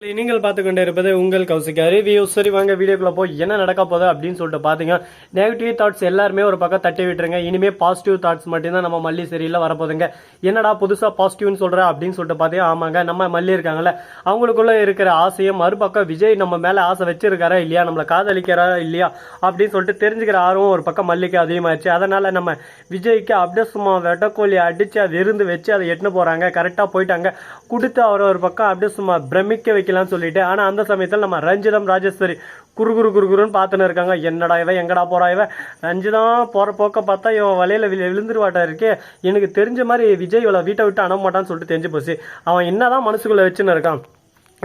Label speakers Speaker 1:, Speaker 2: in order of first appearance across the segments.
Speaker 1: நீங்கள் பார்த்து கொண்டு இருப்பது உங்கள் கௌசிக் ரிவ்யூ. சரி வாங்க வீடியோக்குள்ள போய் என்ன நடக்க போகுது அப்படின்னு சொல்லிட்டு பாத்தீங்க. நெகட்டிவ் தாட்ஸ் எல்லாருமே ஒரு பக்கம் தட்டி விட்டுருங்க. இனிமே பாசிட்டிவ் தாட்ஸ் மட்டும்தான் நம்ம மல்லி சரியில்லை வரப்போதுங்க. என்னடா புதுசா பாசிட்டிவ்னு சொல்ற அப்படின்னு சொல்லிட்டு பாத்தீங்க. ஆமாங்க, நம்ம மல்லி இருக்காங்கல்ல, அவங்களுக்குள்ள இருக்கிற ஆசையும் மறுபக்கம் விஜய் நம்ம மேல ஆசை வச்சிருக்காரா இல்லையா, நம்மளை காதலிக்கிறா இல்லையா அப்படின்னு சொல்லிட்டு தெரிஞ்சுக்கிற ஆர்வம் ஒரு பக்கம் மல்லிக்கு அதிகமாச்சு. அதனால நம்ம விஜய்க்கு அப்படியே சும்மா வெட்டக்கோழி அடிச்சு அதை இருந்து வச்சு அதை எட்டுன்னு போறாங்க. கரெக்டா போயிட்டாங்க. கொடுத்து அவர் ஒரு பக்கம் அப்படியே சும்மா பிரமிக்க வைக்கலாம்னு சொல்லிட்டு. ஆனா அந்த சமயத்தில் நம்ம ரஞ்சிதம் ராஜேஸ்வரி குறுகுறுன்னு பார்த்துன்னு இருக்காங்க. என்னடா இவன் எங்கடா போறா இவன், ரஞ்சிதம் போற போக்க பார்த்தா இவன் வலையில விழுந்துருவாட்டா இருக்கே. எனக்கு தெரிஞ்ச மாதிரி விஜய் இவளை வீட்டை விட்டு அனுப்ப மாட்டான்னு சொல்லிட்டு தெரிஞ்சு போச்சு. அவன் என்னதான் மனசுக்குள்ள வச்சுன்னு இருக்கான்,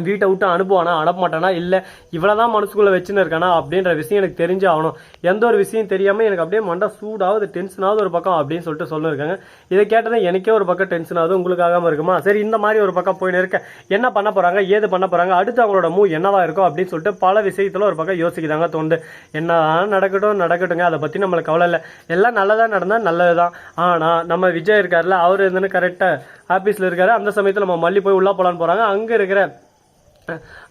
Speaker 1: வீட்டை விட்டு அனுப்புவானா அனுப்ப மாட்டானா இல்லை இவ்வளோதான் மனசுக்குள்ளே வச்சுன்னு இருக்கானா அப்படின்ற விஷயம் எனக்கு தெரிஞ்சு ஆகணும். எந்த ஒரு விஷயம் தெரியாமல் எனக்கு அப்படியே மண்டை சூடாவது டென்ஷனாவது ஒரு பக்கம் அப்படின்னு சொல்லிட்டு சொல்லியிருக்காங்க. இதை கேட்டதான் எனக்கே ஒரு பக்கம் டென்ஷன் ஆகுது, உங்களுக்காகாமல் இருக்குமா? சரி, இந்த மாதிரி ஒரு பக்கம் போயின்னு இருக்க என்ன பண்ண போகிறாங்க, ஏது பண்ண போகிறாங்க, அடுத்து அவங்களோட என்னவா இருக்கும் அப்படின்னு சொல்லிட்டு பல விஷயத்தில் ஒரு பக்கம் யோசிக்கிறாங்க. தோண்டு என்ன நடக்கட்டுங்க, அதை பற்றி நம்மளுக்கு கவலை இல்லை, எல்லாம் நல்லதாக நடந்தால் நல்லது தான். ஆனால் நம்ம விஜய் இருக்காருல்ல, அவர் இருந்துன்னு கரெக்டாக ஆஃபீஸில் இருக்காரு. அந்த சமயத்தில் நம்ம மல்லி போய் உள்ளே போகலான்னு போகிறாங்க. அங்கே இருக்கிற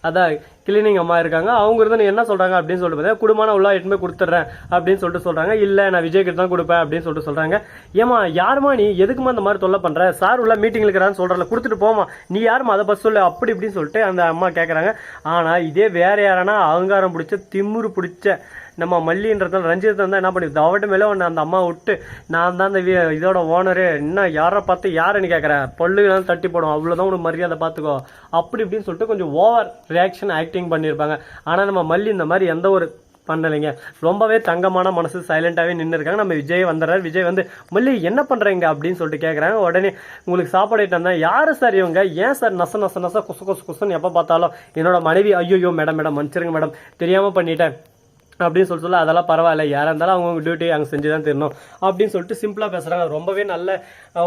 Speaker 1: அதான் கிளீனிங் அம்மா இருக்காங்க. அவங்க இருந்து என்ன சொல்றாங்க அப்படின்னு சொல்லிட்டு பார்த்தா, குடும்பமான உள்ள எட்டுமே கொடுத்துட்றேன் அப்படின்னு சொல்லிட்டு சொல்றாங்க. இல்லை நான் விஜய் கிட்ட தான் கொடுப்பேன் அப்படின்னு சொல்லிட்டு சொல்றாங்க. ஏமா யாருமா நீ, எதுக்குமா இந்த மாதிரி தொல்லை பண்ற, சார் உள்ள மீட்டிங் இருக்கிறான்னு சொல்றல, கொடுத்துட்டு போமா, நீ யாருமா அதை பஸ் சொல்லு அப்படி இப்படின்னு சொல்லிட்டு அந்த அம்மா கேட்கறாங்க. ஆனா இதே வேற யாரானா அகங்காரம் பிடிச்ச திமுரு பிடிச்ச நம்ம மல்லின்றதால ரஞ்சித் தான் என்ன பண்ணி அவட்ட மேலே ஒன்று அந்த அம்மா விட்டு, நான் தான் இந்த இதோட ஓனரு, இன்னும் யாரை பார்த்து யாருன்னு கேட்குறேன், பொல்லுலாம் தட்டி போடும், அவ்வளோதான் உனக்கு மரியாதை பார்த்துக்கோ அப்படி இப்படின்னு சொல்லிட்டு கொஞ்சம் ஓவர் ரியாக்ஷன் ஆக்டிங் பண்ணியிருப்பாங்க. ஆனால் நம்ம மல்லி இந்த மாதிரி எந்த ஒரு பண்ணலைங்க, ரொம்பவே தங்கமான மனசு, சைலண்டாகவே நின்று இருக்காங்க. நம்ம விஜய் வந்துடுறாரு. விஜய் வந்து மல்லி என்ன பண்ணுறீங்க அப்படின்னு சொல்லிட்டு கேட்குறாங்க. உடனே உங்களுக்கு சாப்பாடு ஐட்டம் தான், யார் சார் இவங்க, ஏன் சார் நச குசுன்னு எப்போ பார்த்தாலும் என்னோட மனைவி, ஐயோ மேடம் மன்னிச்சிருங்க மேடம் தெரியாமல் பண்ணிட்டேன் அப்படின்னு சொல்ல, அதெல்லாம் பரவாயில்ல, யாராக இருந்தாலும் அவங்க டியூட்டி அங்கே செஞ்சு தான் தரணும் அப்படின்னு சொல்லிட்டு சிம்பிளாக பேசுகிறாங்க. ரொம்பவே நல்ல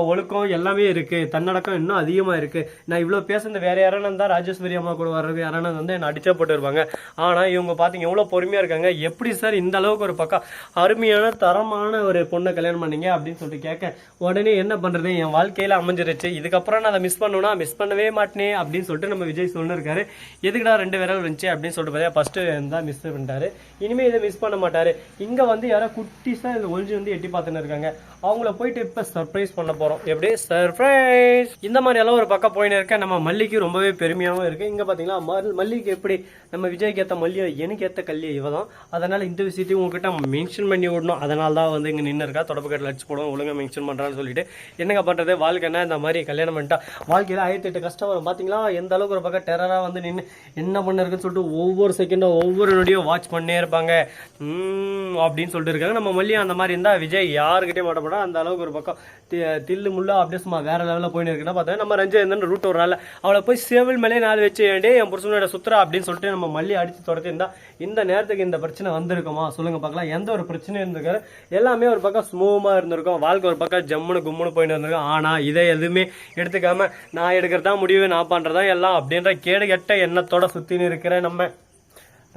Speaker 1: ஒழுக்கம் எல்லாமே இருக்குது, தன்னடக்கம் இன்னும் அதிகமாக இருக்குது. நான் இவ்வளோ பேசுறது வேறு யாரான இருந்தால் ராஜேஸ்வரி அம்மா கூட வர்றது யாரான வந்து என்னை அடிச்சா போட்டுருப்பாங்க. ஆனால் இவங்க பார்த்தீங்க எவ்வளோ பொறுமையாக இருக்காங்க. எப்படி சார் இந்த அளவுக்கு ஒரு பக்கம் அருமையான தரமான ஒரு பொண்ணை கல்யாணம் பண்ணீங்க அப்படின்னு சொல்லிட்டு கேட்க, உடனே என்ன பண்ணுறது, என் வாழ்க்கையில் அமைஞ்சிருச்சு, இதுக்கப்புறம் நான் அதை மிஸ் பண்ணுவேன்னா மிஸ் பண்ணவே மாட்டேனே அப்படின்னு சொல்லிட்டு நம்ம விஜய் சொல்லிருக்காரு. எதுக்குடா 2 விரல் இருந்துச்சு அப்படின்னு சொல்லிட்டு பார்த்தா ஃபஸ்ட்டு தான் மிஸ் பண்ணிட்டாரு, இனிமேல் இதை மிஸ் பண்ண மாட்டாரு. இங்க வந்து யாரோ குட்டிஸா இந்த ஒளிஞ்சு வந்து எட்டி பார்த்துன்னு இருக்காங்க. அவங்கள போயிட்டு இப்ப சர்ப்ரைஸ் பண்ண போறோம். எப்படி சர்ப்ரைஸ், இந்த மாதிரி எல்லாம் ஒரு பக்கம் போயின்னு இருக்க. நம்ம மல்லிக்கு ரொம்பவே பெருமையாகவும் இருக்கு. இங்க பாத்தீங்களா மல்லிக்கு எப்படி நம்ம விஜய்க்கு ஏற்ற மல்லியோ எனக்கு ஏற்ற கல்லியோ இவதான். அதனால இந்த விஷயத்தையும் உங்ககிட்ட மென்ஷன் பண்ணி விடணும். அதனால தான் வந்து இங்க நின்று இருக்கா, தொடப்பு கட்டில் அடிச்சு போடுவோம், ஒழுங்கா மென்ஷன் பண்றான்னு சொல்லிட்டு. என்னங்க பண்றது, வாழ்க்கைன்னா இந்த மாதிரி கல்யாணம் பண்ணிட்டா வாழ்க்கையில 1008 கஷ்டம் வரும். பாத்தீங்களா எந்த அளவுக்கு ஒரு பக்கம் டெரரா வந்து நின்று என்ன பண்ண இருக்குன்னு சொல்லிட்டு ஒவ்வொரு செகண்டும் ஒவ்வொரு நொடியும் வாட்ச் பண்ணே இருப்பாங்க அப்படின்னு சொல்லிட்டு இருக்காங்க. நம்ம மல்லியா அந்த மாதிரி இருந்தா விஜய் யாருக்கிட்டே மாட்டப்படா, அந்த அளவுக்கு ஒரு பக்கம் தில்லு முள்ளா அப்படியே சும்மா வேற லெவலில் போயின்னு இருக்குன்னா பார்த்தா, நம்ம ரஞ்சித் ரூட் ஒரு நாள் அவளை போய் சேவல் மேலே 4 வச்சு வேண்டிய என் புருஷனோட சுத்துறா அப்படின்னு சொல்லிட்டு நம்ம மல்லி அடிச்சு துரத்தி இருந்தா இந்த நேரத்துக்கு இந்த பிரச்சனை வந்திருக்குமா சொல்லுங்க பார்க்கலாம். எந்த ஒரு பிரச்சனையும் இருந்திருக்காரு, எல்லாமே ஒரு பக்கம் ஸ்மூமா இருந்திருக்கும், வாழ்க்கை ஒரு பக்கம் ஜம்முன்னு கும்முன்னு போயிட்டு இருந்திருக்கும். ஆனா இதை எதுவுமே எடுத்துக்காம நான் எடுக்கிறதா முடிவு, நான் பண்றதா எல்லாம் அப்படின்ற கேடு கெட்ட எண்ணத்தோட சுத்தின்னு இருக்கிற நம்ம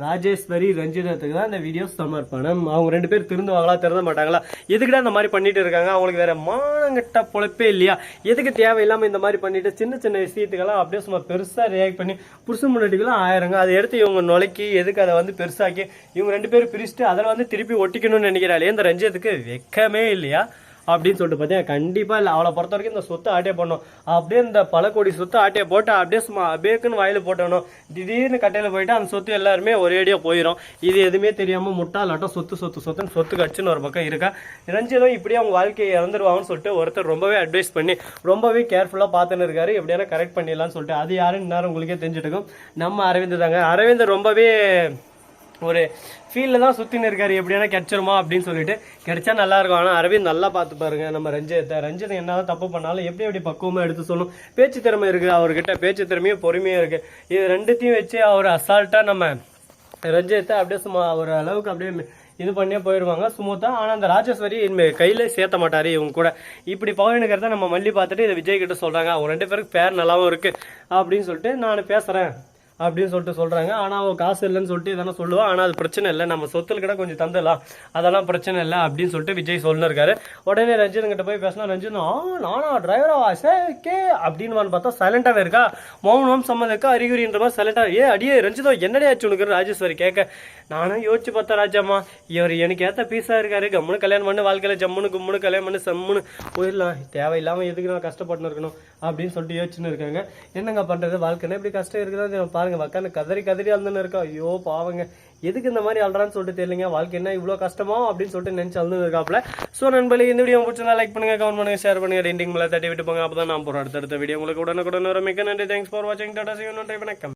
Speaker 1: ராஜேஸ்வரி ரஞ்சிதத்துக்கு தான் இந்த வீடியோ சமர்ப்பணம். அவங்க 2 பேர் திருந்துவாங்களா திருந்த மாட்டாங்களா, எதுக்குடா இந்த மாதிரி பண்ணிட்டு இருக்காங்க, அவங்களுக்கு வேற மானங்கிட்ட பொழப்பே இல்லையா, எதுக்கு தேவையில்லாம இந்த மாதிரி பண்ணிட்டு சின்ன விஷயத்துக்கெல்லாம் அப்படியே சும்மா பெருசா ரியாக்ட் பண்ணி புருஷன் முன்னாடிக்கெல்லாம் ஆயிரங்க. அதை எடுத்து இவங்க நுழைக்கி எதுக்கு அதை வந்து பெருசாக்கி இவங்க 2 பேரும் பிரிச்சுட்டு அதில் வந்து திருப்பி ஒட்டிக்கணும்னு நினைக்கிறாளே இந்த ரஞ்சித்துக்கு வெக்கமே இல்லையா அப்படின்னு சொல்லிட்டு பார்த்தீங்கன்னா கண்டிப்பா இல்லை. அவளை பொறுத்த வரைக்கும் இந்த சொத்து ஆட்டே பண்ணணும், அப்படியே இந்த பல கோடி சொத்து ஆட்டையை போட்டு அப்படியே சும்மா அப்படியேக்குன்னு வாயில போட்டணும். திடீர்னு கட்டையில போயிட்டு அந்த சொத்து எல்லாருமே ஒரேடியா போயிடும். இது எதுவுமே தெரியாம முட்டாளாட்டம் சொத்து கட்சின்னு ஒரு பக்கம் இருக்கா. ரஞ்சிதம் இப்படியே அவங்க வாழ்க்கையை இறந்துருவாங்கன்னு சொல்லிட்டு ஒருத்தர் ரொம்பவே அட்வைஸ் பண்ணி ரொம்பவே கேர்ஃபுல்லா பார்த்துன்னு இருக்காரு. எப்படியான கரெக்ட் பண்ணிடலாம்னு சொல்லிட்டு. அது யாருன்னு நேரம் உங்களுக்கே தெரிஞ்சுட்டுக்கும், நம்ம அரவிந்த் தாங்க. அரவிந்த் ரொம்பவே ஒரு ஃபீல்டில் தான் சுற்றின்னு இருக்காரு, எப்படியான கிடைச்சிருமா அப்படின்னு சொல்லிட்டு. கிடைச்சா நல்லா இருக்கும். ஆனால் அரவிந்த் நல்லா பார்த்து பாருங்க நம்ம ரஞ்சித் என்னதான் தப்பு பண்ணாலும் எப்படி பக்குவமாக எடுத்து சொல்லணும், பேச்சு திறமை இருக்குது அவர்கிட்ட, பேச்சு திறமையும் பொறுமையும் இருக்குது. இது 2த்தையும் வச்சு அவர் அசால்ட்டாக நம்ம ரஞ்சித்தை அப்படியே சும்மா ஒரு அளவுக்கு அப்படியே இது பண்ணியே போயிடுவாங்க ஸ்மூத்தாக. ஆனால் அந்த ராஜேஸ்வரி கையில் சேர்த்த மாட்டார் இவங்க கூட. இப்படி பவனுக்கிறத நம்ம மல்லி பார்த்துட்டு இதை விஜய் கிட்ட சொல்கிறாங்க. அவங்க 2 பேருக்கு பேர் நல்லாவும் இருக்குது அப்படின்னு சொல்லிட்டு நான் பேசுகிறேன் அப்படின்னு சொல்லிட்டு சொல்றாங்க. ஆனா அவ காசு இல்லைன்னு சொல்லிட்டு இதெல்லாம் சொல்லுவா. ஆனா அது பிரச்சனை இல்லை, நம்ம சொத்துல கூட கொஞ்சம் தந்துடலாம், அதெல்லாம் பிரச்சனை இல்லை அப்படின்னு சொல்லிட்டு விஜய் சொல்லிருக்காரு. உடனே ரஞ்சித் கிட்ட போய் பேசினா ரஞ்சித் நானா டிரைவரா கே அப்படின்னு பார்த்தா சைலண்டாவே இருக்கா. மௌனம் சம்மந்தம் இருக்கா அறிகுறின்ற மாதிரி சைலண்டா. அடியே ரஞ்சிதோ என்னடே ஆச்சு உனக்கு ராஜேஸ்வரி கேட்க. நானும் யோசிச்சு பார்த்தா ராஜாமா, இவர் எனக்கு ஏத்த பீஸா இருக்காரு, கம்முன்னு கல்யாணம் பண்ணு, வாழ்க்கையில ஜம்முன்னு கும்முன்னு கல்யாணம் பண்ணி செம்முன்னு போயிடலாம், தேவையில்லாம எதுக்கு நான் கஷ்டப்பட்டு இருக்கணும் அப்படின்னு சொல்லிட்டு யோசிச்சுன்னு இருக்காங்க. என்னங்க பண்றது, வாழ்க்கைன்னா இப்படி கஷ்டம் இருக்குதா பாருங்க, உட்காந்து கதறி கதறி அழுதுன்னு இருக்கா. ஐயோ பாவங்க, எதுக்கு இந்த மாதிரி அல்றான்னு சொல்லிட்டு தெரியலங்க, வாழ்க்கை என்ன இவ்வளோ கஷ்டமா அப்படின்னு சொல்லிட்டு நினைச்சு அழுது இருக்காப்ல. ஸோ நண்பர்களே, இந்த வீடியோ பிடிச்சிருந்தா லைக் பண்ணுங்க, கமெண்ட் பண்ணுங்க, ஷேர் பண்ணுங்க, ரெண்டிங் மேலே தட்டி விட்டு போங்க. அப்பதான் நான் போகிற அடுத்தடுத்த வீடியோ உங்களுக்கு உடனுக்குடன் வர. மிக்க நன்றி. தேங்க்ஸ் ஃபார் வாட்சிங். Tata, see you. நன்றி, வணக்கம்.